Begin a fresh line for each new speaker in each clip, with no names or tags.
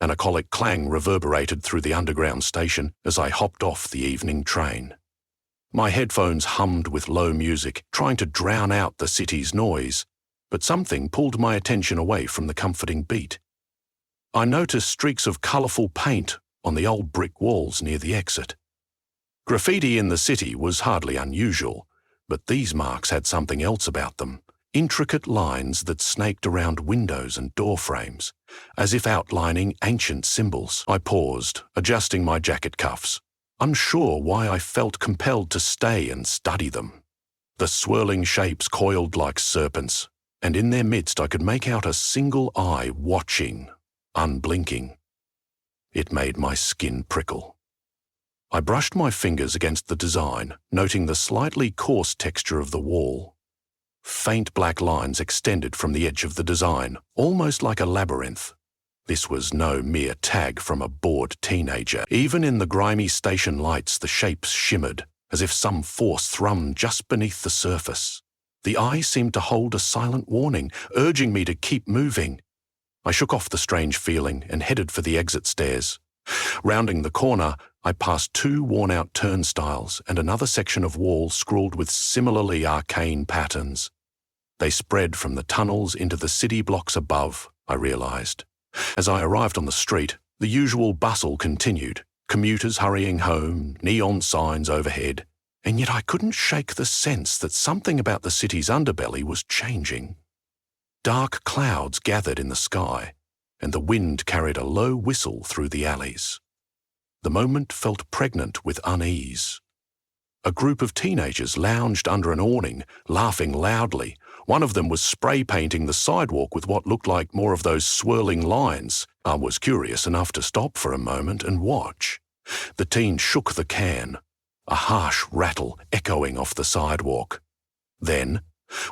An alcoholic clang reverberated through the underground station as I hopped off the evening train. My headphones hummed with low music, trying to drown out the city's noise, but something pulled my attention away from the comforting beat. I noticed streaks of colourful paint on the old brick walls near the exit. Graffiti in the city was hardly unusual, but these marks had something else about them. Intricate lines that snaked around windows and door frames, as if outlining ancient symbols. I paused, adjusting my jacket cuffs, unsure why I felt compelled to stay and study them. The swirling shapes coiled like serpents, and in their midst I could make out a single eye watching, unblinking. It made my skin prickle. I brushed my fingers against the design, noting the slightly coarse texture of the wall. Faint black lines extended from the edge of the design, almost like a labyrinth. This was no mere tag from a bored teenager. Even in the grimy station lights, the shapes shimmered, as if some force thrummed just beneath the surface. The eye seemed to hold a silent warning, urging me to keep moving. I shook off the strange feeling and headed for the exit stairs. Rounding the corner, I passed 2 worn-out turnstiles and another section of wall scrawled with similarly arcane patterns. They spread from the tunnels into the city blocks above, I realized. As I arrived on the street, the usual bustle continued, commuters hurrying home, neon signs overhead, and yet I couldn't shake the sense that something about the city's underbelly was changing. Dark clouds gathered in the sky, and the wind carried a low whistle through the alleys. The moment felt pregnant with unease. A group of teenagers lounged under an awning, laughing loudly. One of them was spray painting the sidewalk with what looked like more of those swirling lines. I was curious enough to stop for a moment and watch. The teen shook the can, a harsh rattle echoing off the sidewalk. Then,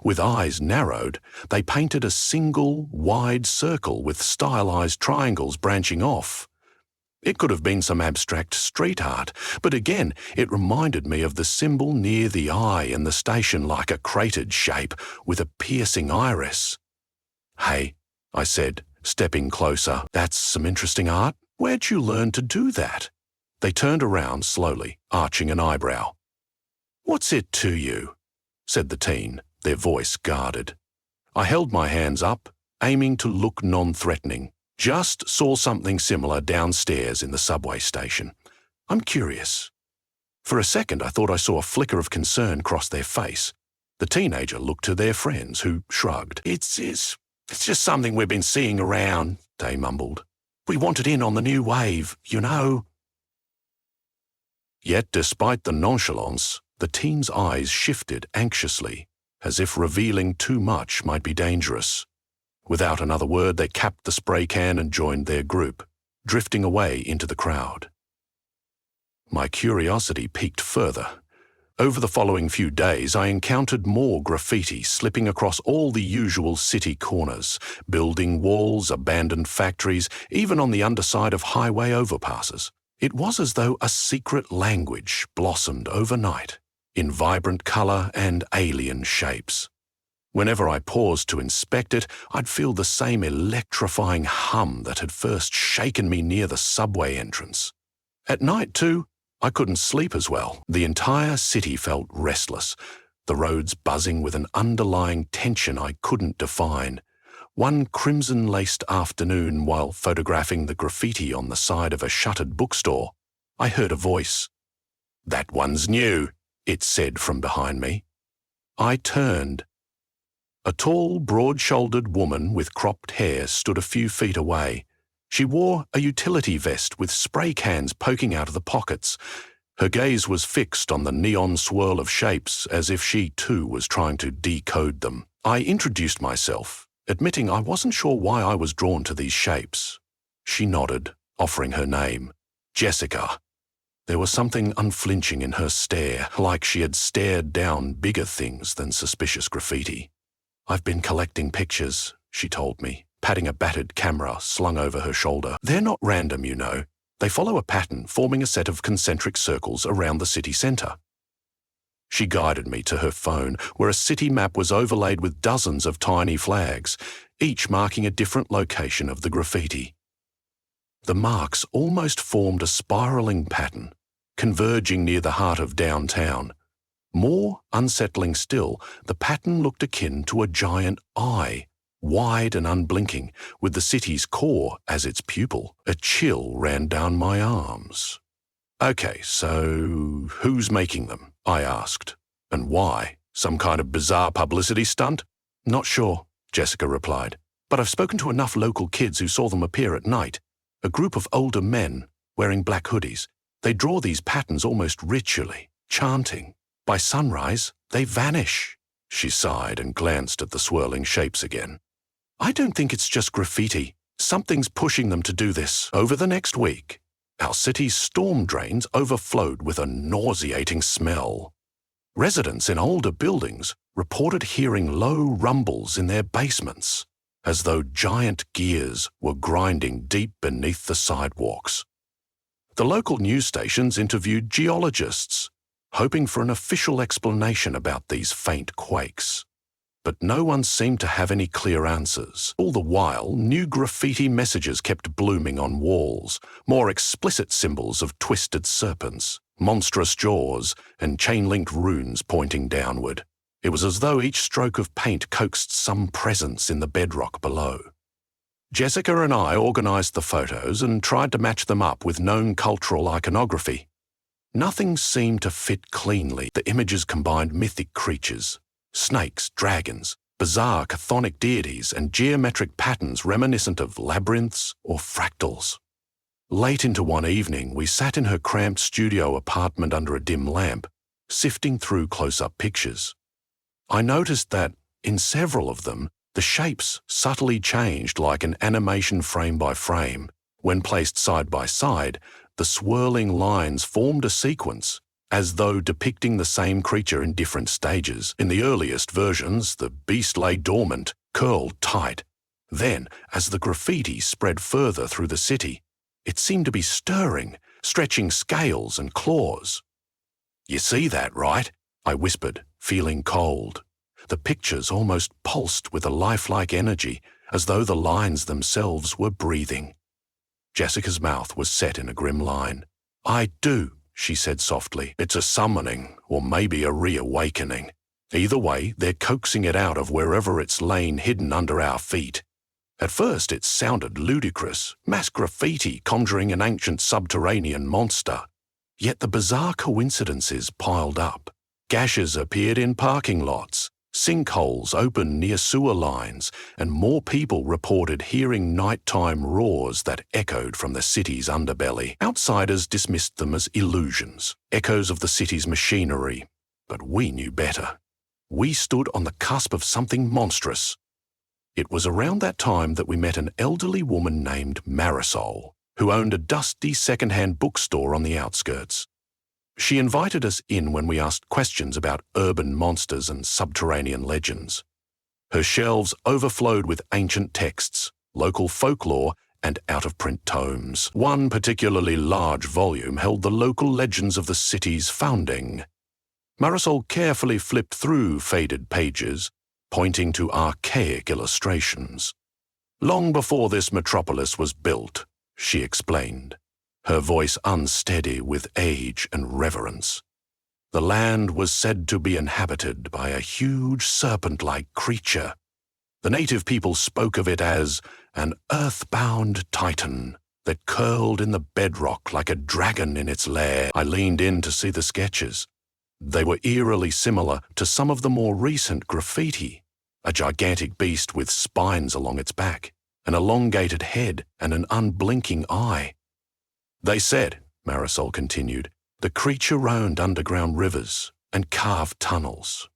with eyes narrowed, they painted a single, wide circle with stylized triangles branching off. It could have been some abstract street art, but again, it reminded me of the symbol near the eye in the station, like a cratered shape with a piercing iris. "Hey," I said, stepping closer, "that's some interesting art. Where'd you learn to do that?" They turned around slowly, arching an eyebrow. "What's it to you?" said the teen, their voice guarded. I held my hands up, aiming to look non-threatening. "Just saw something similar downstairs in the subway station. I'm curious." For a second, I thought I saw a flicker of concern cross their face. The teenager looked to their friends, who shrugged. It's just something we've been seeing around," they mumbled. "We wanted in on the new wave, you know." Yet, despite the nonchalance, the teen's eyes shifted anxiously, as if revealing too much might be dangerous. Without another word, they capped the spray can and joined their group, drifting away into the crowd. My curiosity piqued further. Over the following few days, I encountered more graffiti slipping across all the usual city corners, building walls, abandoned factories, even on the underside of highway overpasses. It was as though a secret language blossomed overnight, in vibrant color and alien shapes. Whenever I paused to inspect it, I'd feel the same electrifying hum that had first shaken me near the subway entrance. At night, too, I couldn't sleep as well. The entire city felt restless, the roads buzzing with an underlying tension I couldn't define. One crimson-laced afternoon, while photographing the graffiti on the side of a shuttered bookstore, I heard a voice. "That one's new," it said from behind me. I turned. A tall, broad-shouldered woman with cropped hair stood a few feet away. She wore a utility vest with spray cans poking out of the pockets. Her gaze was fixed on the neon swirl of shapes, as if she too was trying to decode them. I introduced myself, admitting I wasn't sure why I was drawn to these shapes. She nodded, offering her name. Jessica. There was something unflinching in her stare, like she had stared down bigger things than suspicious graffiti. "I've been collecting pictures," she told me, patting a battered camera slung over her shoulder. "They're not random, you know. They follow a pattern, forming a set of concentric circles around the city centre." She guided me to her phone, where a city map was overlaid with dozens of tiny flags, each marking a different location of the graffiti. The marks almost formed a spiraling pattern, converging near the heart of downtown. More unsettling still, the pattern looked akin to a giant eye, wide and unblinking, with the city's core as its pupil. A chill ran down my arms. "Okay, so who's making them?" I asked. "And why? Some kind of bizarre publicity stunt?" "Not sure," Jessica replied, "but I've spoken to enough local kids who saw them appear at night. A group of older men wearing black hoodies. They draw these patterns almost ritually, chanting. By sunrise, they vanish." She sighed and glanced at the swirling shapes again. "I don't think it's just graffiti. Something's pushing them to do this." Over the next week, our city's storm drains overflowed with a nauseating smell. Residents in older buildings reported hearing low rumbles in their basements, as though giant gears were grinding deep beneath the sidewalks. The local news stations interviewed geologists, hoping for an official explanation about these faint quakes. But no one seemed to have any clear answers. All the while, new graffiti messages kept blooming on walls, more explicit symbols of twisted serpents, monstrous jaws, and chain-linked runes pointing downward. It was as though each stroke of paint coaxed some presence in the bedrock below. Jessica and I organized the photos and tried to match them up with known cultural iconography. Nothing seemed to fit cleanly. The images combined mythic creatures, snakes, dragons, bizarre chthonic deities, and geometric patterns reminiscent of labyrinths or fractals. Late into one evening, we sat in her cramped studio apartment under a dim lamp, sifting through close-up pictures. I noticed that, in several of them, the shapes subtly changed like an animation frame by frame. When placed side by side, the swirling lines formed a sequence, as though depicting the same creature in different stages. In the earliest versions, the beast lay dormant, curled tight. Then, as the graffiti spread further through the city, it seemed to be stirring, stretching scales and claws. "You see that, right?" I whispered, feeling cold. The pictures almost pulsed with a lifelike energy, as though the lines themselves were breathing. Jessica's mouth was set in a grim line. "I do," she said softly. "It's a summoning, or maybe a reawakening. Either way, they're coaxing it out of wherever it's lain hidden under our feet. At first it sounded ludicrous, mass graffiti conjuring an ancient subterranean monster. Yet the bizarre coincidences piled up. Gashes appeared in parking lots, sinkholes opened near sewer lines, and more people reported hearing nighttime roars that echoed from the city's underbelly. Outsiders dismissed them as illusions, echoes of the city's machinery. But we knew better. We stood on the cusp of something monstrous. It was around that time that we met an elderly woman named Marisol, who owned a dusty second-hand bookstore on the outskirts. She invited us in when we asked questions about urban monsters and subterranean legends. Her shelves overflowed with ancient texts, local folklore, and out-of-print tomes. One particularly large volume held the local legends of the city's founding. Marisol carefully flipped through faded pages, pointing to archaic illustrations. "Long before this metropolis was built," she explained, her voice unsteady with age and reverence, "the land was said to be inhabited by a huge serpent-like creature. The native people spoke of it as an earthbound titan that curled in the bedrock like a dragon in its lair." I leaned in to see the sketches. They were eerily similar to some of the more recent graffiti, a gigantic beast with spines along its back, an elongated head, and an unblinking eye. "They said," Marisol continued, "the creature roamed underground rivers and carved tunnels.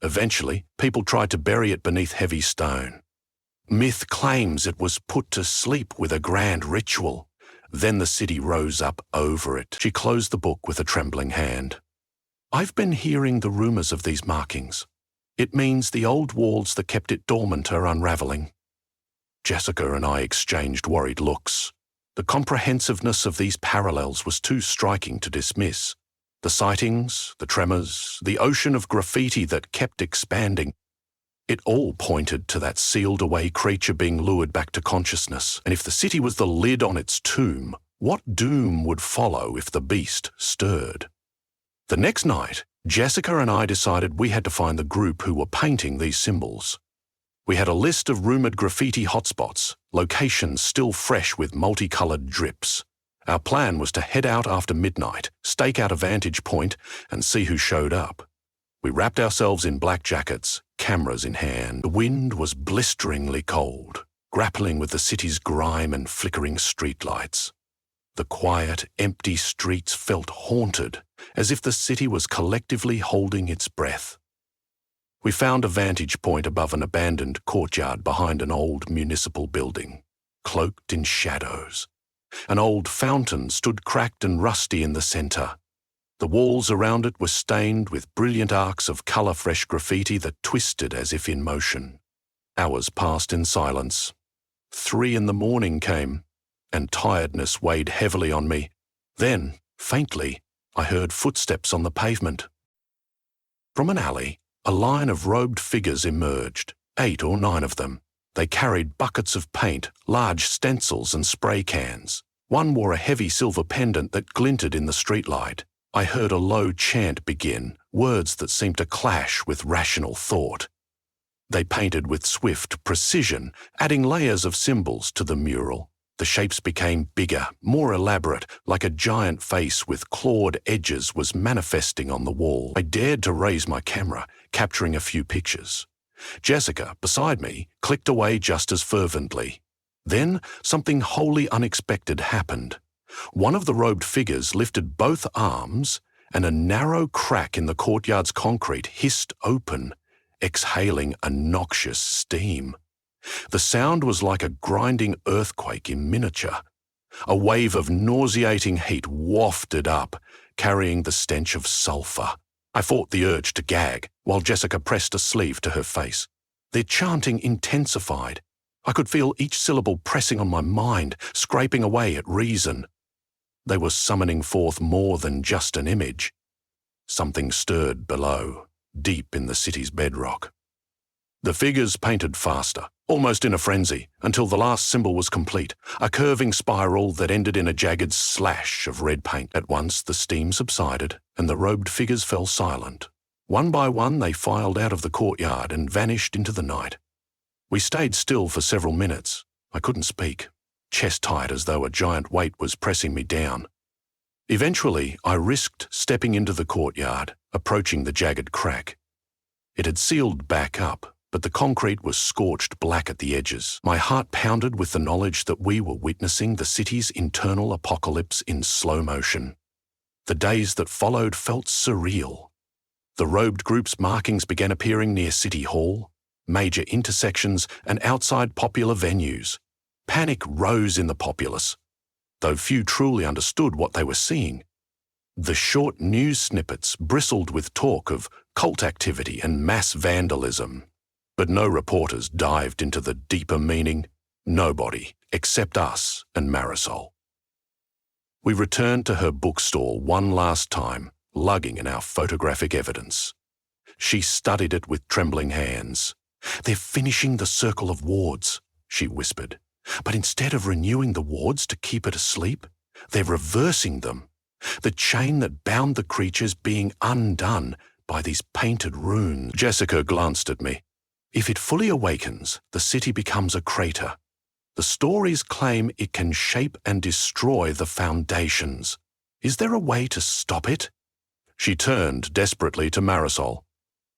Eventually, people tried to bury it beneath heavy stone. Myth claims it was put to sleep with a grand ritual. Then the city rose up over it." She closed the book with a trembling hand. "I've been hearing the rumors of these markings. It means the old walls that kept it dormant are unraveling." Jessica and I exchanged worried looks. The comprehensiveness of these parallels was too striking to dismiss. The sightings, the tremors, the ocean of graffiti that kept expanding. It all pointed to that sealed-away creature being lured back to consciousness, and if the city was the lid on its tomb, what doom would follow if the beast stirred? The next night, Jessica and I decided we had to find the group who were painting these symbols. We had a list of rumoured graffiti hotspots, locations still fresh with multicoloured drips. Our plan was to head out after midnight, stake out a vantage point, and see who showed up. We wrapped ourselves in black jackets, cameras in hand. The wind was blisteringly cold, grappling with the city's grime and flickering streetlights. The quiet, empty streets felt haunted, as if the city was collectively holding its breath. We found a vantage point above an abandoned courtyard behind an old municipal building, cloaked in shadows. An old fountain stood cracked and rusty in the centre. The walls around it were stained with brilliant arcs of colour-fresh graffiti that twisted as if in motion. Hours passed in silence. 3 a.m. came, and tiredness weighed heavily on me. Then, faintly, I heard footsteps on the pavement. From an alley, a line of robed figures emerged, 8 or 9 of them. They carried buckets of paint, large stencils and spray cans. One wore a heavy silver pendant that glinted in the streetlight. I heard a low chant begin, words that seemed to clash with rational thought. They painted with swift precision, adding layers of symbols to the mural. The shapes became bigger, more elaborate, like a giant face with clawed edges was manifesting on the wall. I dared to raise my camera, capturing a few pictures. Jessica, beside me, clicked away just as fervently. Then something wholly unexpected happened. One of the robed figures lifted both arms, and a narrow crack in the courtyard's concrete hissed open, exhaling a noxious steam. The sound was like a grinding earthquake in miniature. A wave of nauseating heat wafted up, carrying the stench of sulphur. I fought the urge to gag, while Jessica pressed a sleeve to her face. Their chanting intensified. I could feel each syllable pressing on my mind, scraping away at reason. They were summoning forth more than just an image. Something stirred below, deep in the city's bedrock. The figures painted faster, almost in a frenzy, until the last symbol was complete, a curving spiral that ended in a jagged slash of red paint. At once the steam subsided, and the robed figures fell silent. One by one they filed out of the courtyard and vanished into the night. We stayed still for several minutes. I couldn't speak, chest tight as though a giant weight was pressing me down. Eventually, I risked stepping into the courtyard, approaching the jagged crack. It had sealed back up, but the concrete was scorched black at the edges. My heart pounded with the knowledge that we were witnessing the city's internal apocalypse in slow motion. The days that followed felt surreal. The robed group's markings began appearing near City Hall, major intersections, and outside popular venues. Panic rose in the populace, though few truly understood what they were seeing. The short news snippets bristled with talk of cult activity and mass vandalism, but no reporters dived into the deeper meaning. Nobody, except us and Marisol. We returned to her bookstall one last time, lugging in our photographic evidence. She studied it with trembling hands. "They're finishing the circle of wards," she whispered. "But instead of renewing the wards to keep it asleep, they're reversing them. The chain that bound the creatures being undone by these painted runes." Jessica glanced at me. "If it fully awakens, the city becomes a crater. The stories claim it can shape and destroy the foundations. Is there a way to stop it?" She turned desperately to Marisol.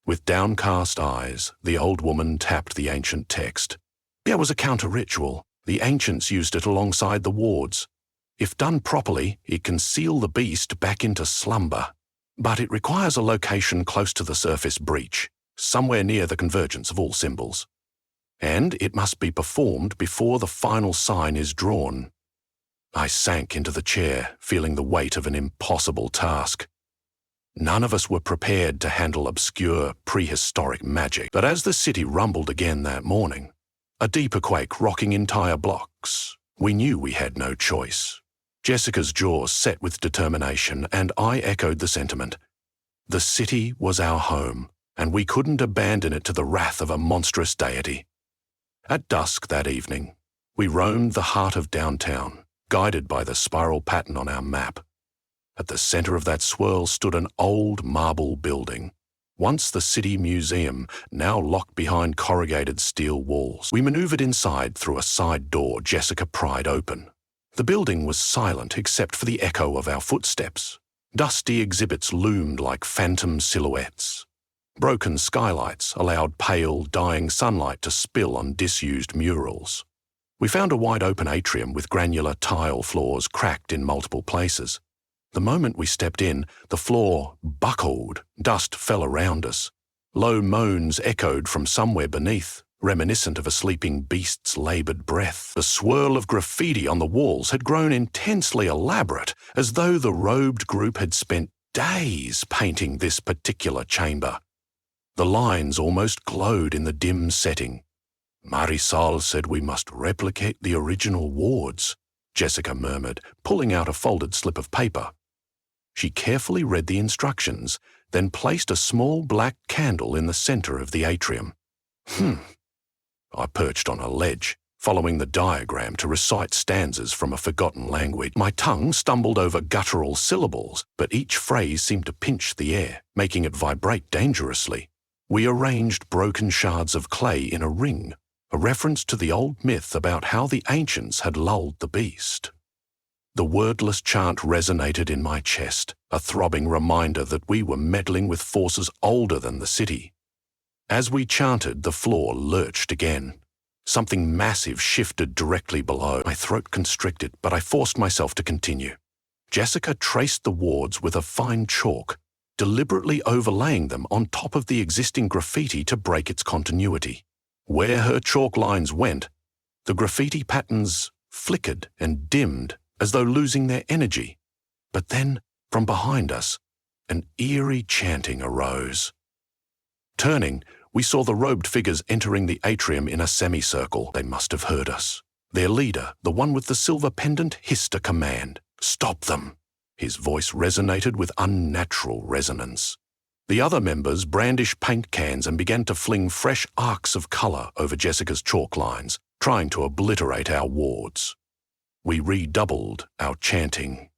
With downcast eyes, the old woman tapped the ancient text. "It was a counter-ritual. The ancients used it alongside the wards. If done properly, it can seal the beast back into slumber. But it requires a location close to the surface breach, somewhere near the convergence of all symbols. And it must be performed before the final sign is drawn." I sank into the chair, feeling the weight of an impossible task. None of us were prepared to handle obscure, prehistoric magic. But as the city rumbled again that morning, a deeper quake rocking entire blocks, we knew we had no choice. Jessica's jaw set with determination, and I echoed the sentiment. The city was our home, and we couldn't abandon it to the wrath of a monstrous deity. At dusk that evening, we roamed the heart of downtown, guided by the spiral pattern on our map. At the center of that swirl stood an old marble building, once the city museum, now locked behind corrugated steel walls. We maneuvered inside through a side door Jessica pried open. The building was silent except for the echo of our footsteps. Dusty exhibits loomed like phantom silhouettes. Broken skylights allowed pale, dying sunlight to spill on disused murals. We found a wide-open atrium with granular tile floors cracked in multiple places. The moment we stepped in, the floor buckled, dust fell around us. Low moans echoed from somewhere beneath, reminiscent of a sleeping beast's laboured breath. The swirl of graffiti on the walls had grown intensely elaborate, as though the robed group had spent days painting this particular chamber. The lines almost glowed in the dim setting. "Marisol said we must replicate the original wards," Jessica murmured, pulling out a folded slip of paper. She carefully read the instructions, then placed a small black candle in the center of the atrium. I perched on a ledge, following the diagram to recite stanzas from a forgotten language. My tongue stumbled over guttural syllables, but each phrase seemed to pinch the air, making it vibrate dangerously. We arranged broken shards of clay in a ring, a reference to the old myth about how the ancients had lulled the beast. The wordless chant resonated in my chest, a throbbing reminder that we were meddling with forces older than the city. As we chanted, the floor lurched again. Something massive shifted directly below. My throat constricted, but I forced myself to continue. Jessica traced the wards with a fine chalk, deliberately overlaying them on top of the existing graffiti to break its continuity. Where her chalk lines went, the graffiti patterns flickered and dimmed, as though losing their energy. But then, from behind us, an eerie chanting arose. Turning, we saw the robed figures entering the atrium in a semicircle. They must have heard us. Their leader, the one with the silver pendant, hissed a command. "Stop them!" His voice resonated with unnatural resonance. The other members brandished paint cans and began to fling fresh arcs of colour over Jessica's chalk lines, trying to obliterate our wards. We redoubled our chanting.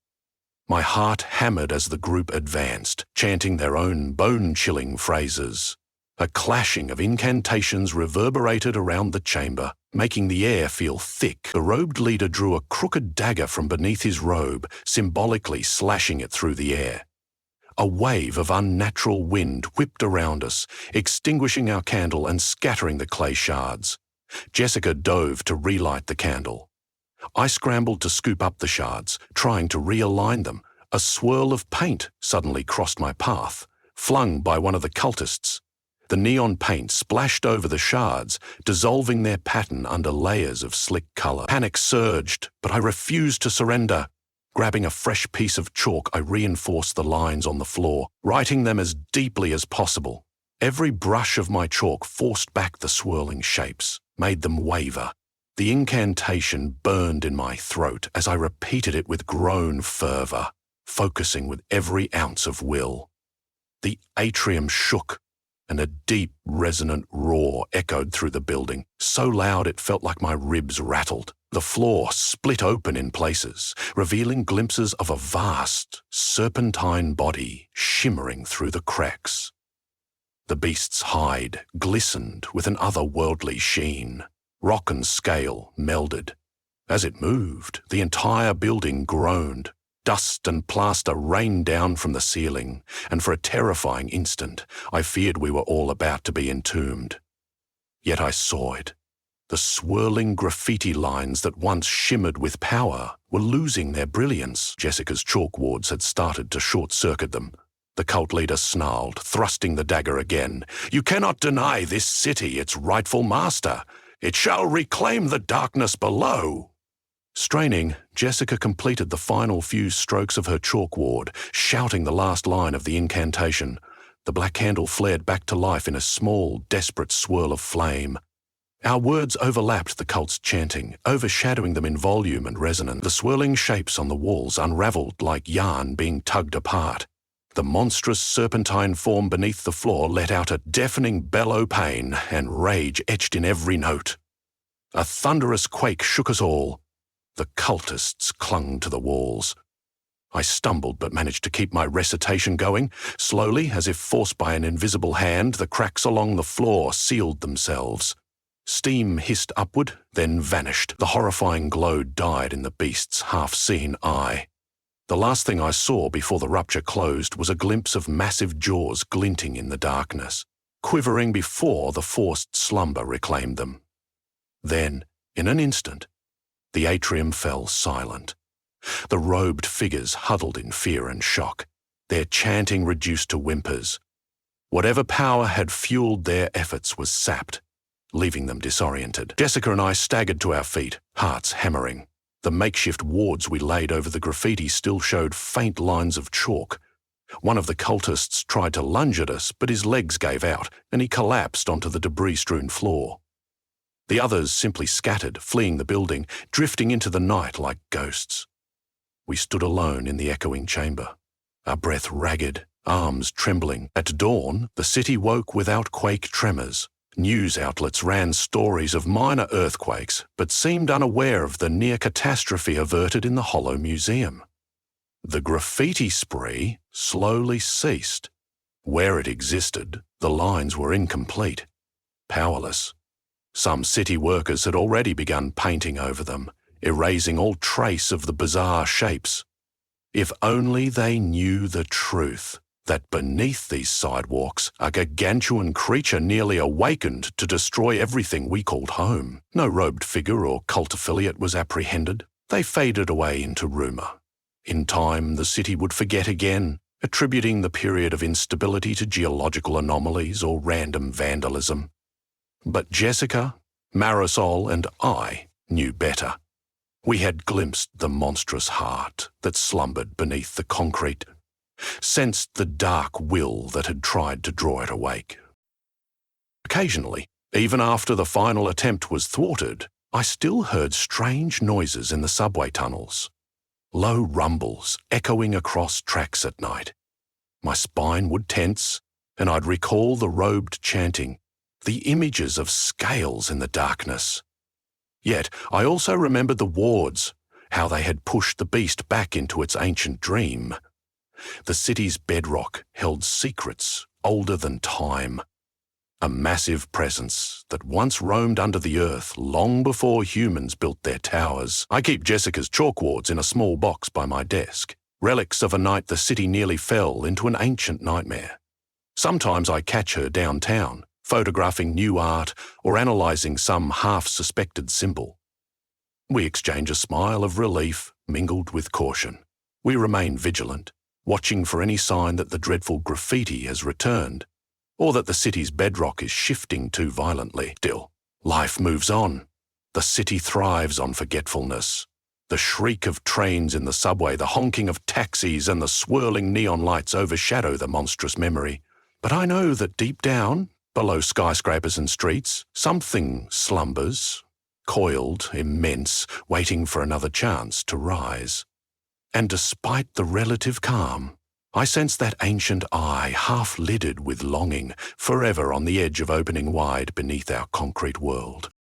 My heart hammered as the group advanced, chanting their own bone-chilling phrases. A clashing of incantations reverberated around the chamber, making the air feel thick. The robed leader drew a crooked dagger from beneath his robe, symbolically slashing it through the air. A wave of unnatural wind whipped around us, extinguishing our candle and scattering the clay shards. Jessica dove to relight the candle. I scrambled to scoop up the shards, trying to realign them. A swirl of paint suddenly crossed my path, flung by one of the cultists. The neon paint splashed over the shards, dissolving their pattern under layers of slick colour. Panic surged, but I refused to surrender. Grabbing a fresh piece of chalk, I reinforced the lines on the floor, writing them as deeply as possible. Every brush of my chalk forced back the swirling shapes, made them waver. The incantation burned in my throat as I repeated it with grown fervour, focusing with every ounce of will. The atrium shook, and a deep, resonant roar echoed through the building, so loud it felt like my ribs rattled. The floor split open in places, revealing glimpses of a vast, serpentine body shimmering through the cracks. The beast's hide glistened with an otherworldly sheen. Rock and scale melded. As it moved, the entire building groaned. Dust and plaster rained down from the ceiling, and for a terrifying instant, I feared we were all about to be entombed. Yet I saw it. The swirling graffiti lines that once shimmered with power were losing their brilliance. Jessica's chalk wards had started to short-circuit them. The cult leader snarled, thrusting the dagger again. "You cannot deny this city its rightful master. It shall reclaim the darkness below." Straining, Jessica completed the final few strokes of her chalk ward, shouting the last line of the incantation. The black candle flared back to life in a small, desperate swirl of flame. Our words overlapped the cult's chanting, overshadowing them in volume and resonance. The swirling shapes on the walls unraveled like yarn being tugged apart. The monstrous serpentine form beneath the floor let out a deafening bellow pain, and rage etched in every note. A thunderous quake shook us all. The cultists clung to the walls. I stumbled but managed to keep my recitation going. Slowly, as if forced by an invisible hand, the cracks along the floor sealed themselves. Steam hissed upward, then vanished. The horrifying glow died in the beast's half-seen eye. The last thing I saw before the rupture closed was a glimpse of massive jaws glinting in the darkness, quivering before the forced slumber reclaimed them. Then, in an instant, the atrium fell silent. The robed figures huddled in fear and shock, their chanting reduced to whimpers. Whatever power had fueled their efforts was sapped, leaving them disoriented. Jessica and I staggered to our feet, hearts hammering. The makeshift wards we laid over the graffiti still showed faint lines of chalk. One of the cultists tried to lunge at us, but his legs gave out, and he collapsed onto the debris-strewn floor. The others simply scattered, fleeing the building, drifting into the night like ghosts. We stood alone in the echoing chamber, our breath ragged, arms trembling. At dawn, the city woke without quake tremors. News outlets ran stories of minor earthquakes, but seemed unaware of the near catastrophe averted in the Hollow Museum. The graffiti spree slowly ceased. Where it existed, the lines were incomplete, powerless. Some city workers had already begun painting over them, erasing all trace of the bizarre shapes. If only they knew the truth, that beneath these sidewalks, a gargantuan creature nearly awakened to destroy everything we called home. No robed figure or cult affiliate was apprehended. They faded away into rumour. In time, the city would forget again, attributing the period of instability to geological anomalies or random vandalism. But Jessica, Marisol, and I knew better. We had glimpsed the monstrous heart that slumbered beneath the concrete, sensed the dark will that had tried to draw it awake. Occasionally, even after the final attempt was thwarted, I still heard strange noises in the subway tunnels, low rumbles echoing across tracks at night. My spine would tense, and I'd recall the robed chanting, the images of scales in the darkness. Yet I also remembered the wards, how they had pushed the beast back into its ancient dream. The city's bedrock held secrets older than time. A massive presence that once roamed under the earth long before humans built their towers. I keep Jessica's chalkboards in a small box by my desk, relics of a night the city nearly fell into an ancient nightmare. Sometimes I catch her downtown, photographing new art or analysing some half-suspected symbol. We exchange a smile of relief mingled with caution. We remain vigilant, watching for any sign that the dreadful graffiti has returned, or that the city's bedrock is shifting too violently. Still, life moves on. The city thrives on forgetfulness. The shriek of trains in the subway, the honking of taxis, and the swirling neon lights overshadow the monstrous memory. But I know that deep down, below skyscrapers and streets, something slumbers, coiled, immense, waiting for another chance to rise. And despite the relative calm, I sense that ancient eye half-lidded with longing, forever on the edge of opening wide beneath our concrete world.